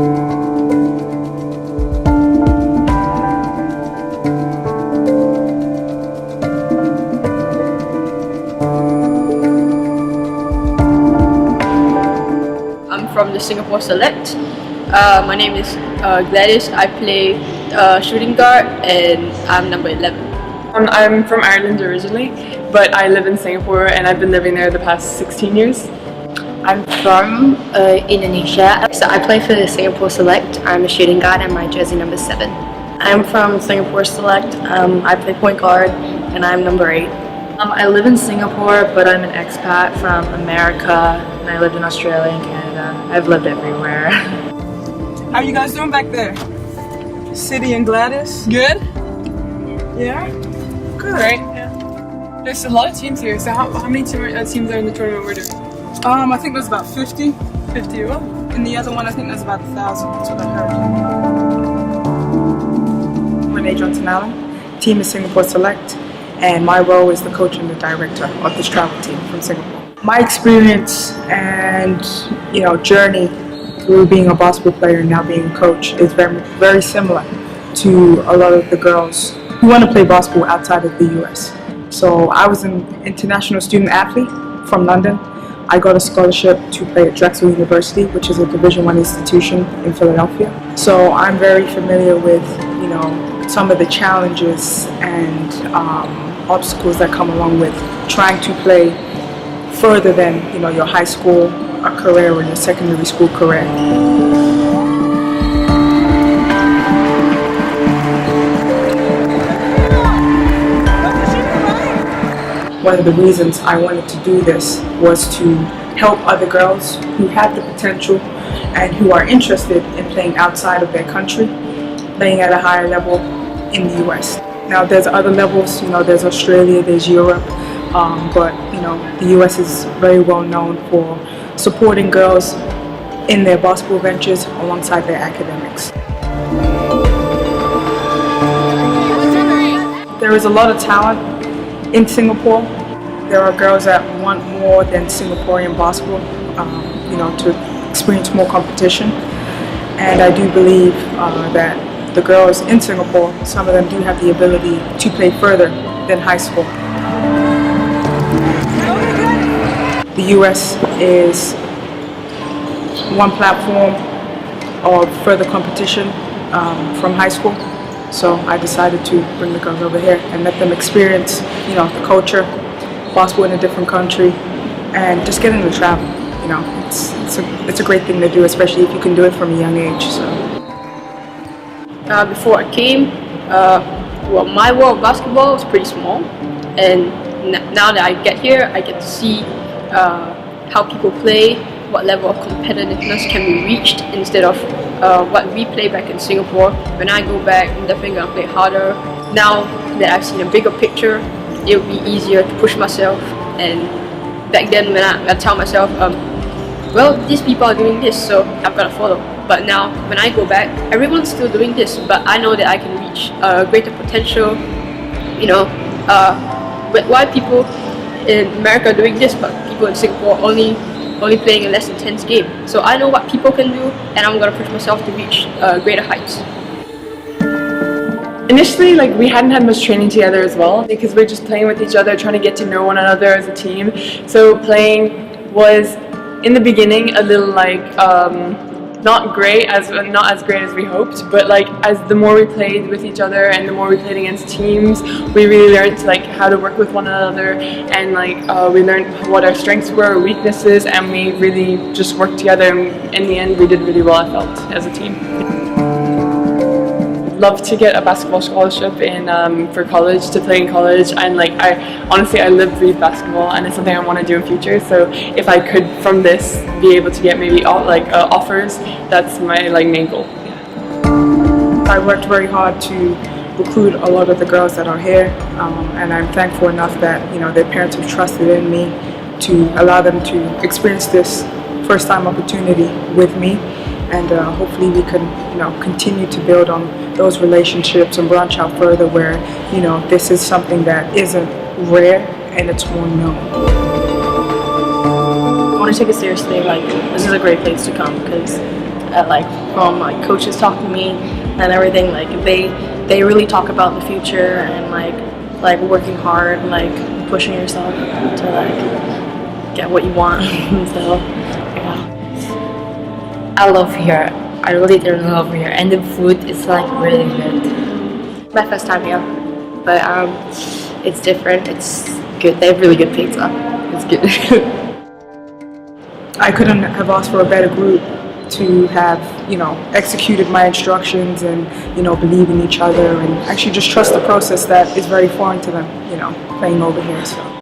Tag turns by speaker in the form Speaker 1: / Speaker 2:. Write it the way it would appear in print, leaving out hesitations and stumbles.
Speaker 1: I'm from the Singapore Select. My name is Gladys. I play shooting guard and I'm number 11.
Speaker 2: I'm from Ireland originally, but I live in Singapore and I've been living there the past 16 years.
Speaker 3: I'm from Indonesia, so I play for the Singapore Select. I'm a shooting guard and my jersey number 7. I'm from Singapore Select. I play point guard and I'm number 8. I live in Singapore, but I'm an expat from America, and I lived in Australia and Canada. I've lived everywhere.
Speaker 4: How are you guys doing back there? City and Gladys? Good? Yeah? Good.
Speaker 2: Great. Yeah. There's a lot of teams here. So how many teams are in the tournament we're doing?
Speaker 4: I think there's about 50.
Speaker 2: 50. Well,
Speaker 4: And the other one, I think there's about 1,000. That's what I heard.
Speaker 5: Renee Johnson-Allen, team is Singapore Select, and my role is the coach and the director of this travel team from Singapore. My experience and journey through being a basketball player and now being a coach is very, very similar to a lot of the girls who want to play basketball outside of the US. So I was an international student athlete from London. I got a scholarship to play at Drexel University, which is a Division I institution in Philadelphia. So I'm very familiar with, some of the challenges and obstacles that come along with trying to play further than, your high school career or your secondary school career. One of the reasons I wanted to do this was to help other girls who have the potential and who are interested in playing outside of their country, playing at a higher level in the US. Now there's other levels, there's Australia, there's Europe, but the US is very well known for supporting girls in their basketball ventures alongside their academics. There is a lot of talent in Singapore. There are girls that want more than Singaporean basketball, to experience more competition. And I do believe that the girls in Singapore, some of them do have the ability to play further than high school. The US is one platform of further competition from high school. So I decided to bring the girls over here and let them experience, the culture, basketball in a different country, and just get into travel. It's a great thing to do, especially if you can do it from a young age. So.
Speaker 1: Before I came, my world of basketball was pretty small, and now that I get here, I get to see how people play, what level of competitiveness can be reached instead of what we play back in Singapore. When I go back, I'm definitely going to play harder. Now that I've seen a bigger picture, it'll be easier to push myself. And back then when I tell myself, these people are doing this, so I've got to follow. But now when I go back, everyone's still doing this, but I know that I can reach greater potential. Why people in America are doing this, but people in Singapore only playing a less intense game. So I know what people can do, and I'm gonna push myself to reach greater heights.
Speaker 2: initially, we hadn't had much training together as well because we're just playing with each other, trying to get to know one another as a team. So playing was, in the beginning, a little not as great as we hoped, but as the more we played with each other and the more we played against teams, we really learned how to work with one another, and we learned what our strengths were, our weaknesses, and we really just worked together, and in the end we did really well, I felt, as a team. Love to get a basketball scholarship for college, to play in college, and I live, breathe basketball, and it's something I want to do in future. So if I could from this be able to get maybe offers, that's my main goal.
Speaker 5: I worked very hard to recruit a lot of the girls that are here, and I'm thankful enough that their parents have trusted in me to allow them to experience this first time opportunity with me. And hopefully we can, continue to build on those relationships and branch out further where, this is something that isn't rare and it's more known.
Speaker 3: I want to take it seriously. This is a great place to come because like from like coaches talking to me and everything. Like they really talk about the future and like working hard, like pushing yourself to like get what you want. So yeah,
Speaker 6: I love here. I really love here, and the food is like really good.
Speaker 3: my first time here, but it's different. It's good. They have really good pizza. It's good.
Speaker 5: I couldn't have asked for a better group to have, executed my instructions and, believe in each other and actually just trust the process that is very foreign to them, playing over here. So.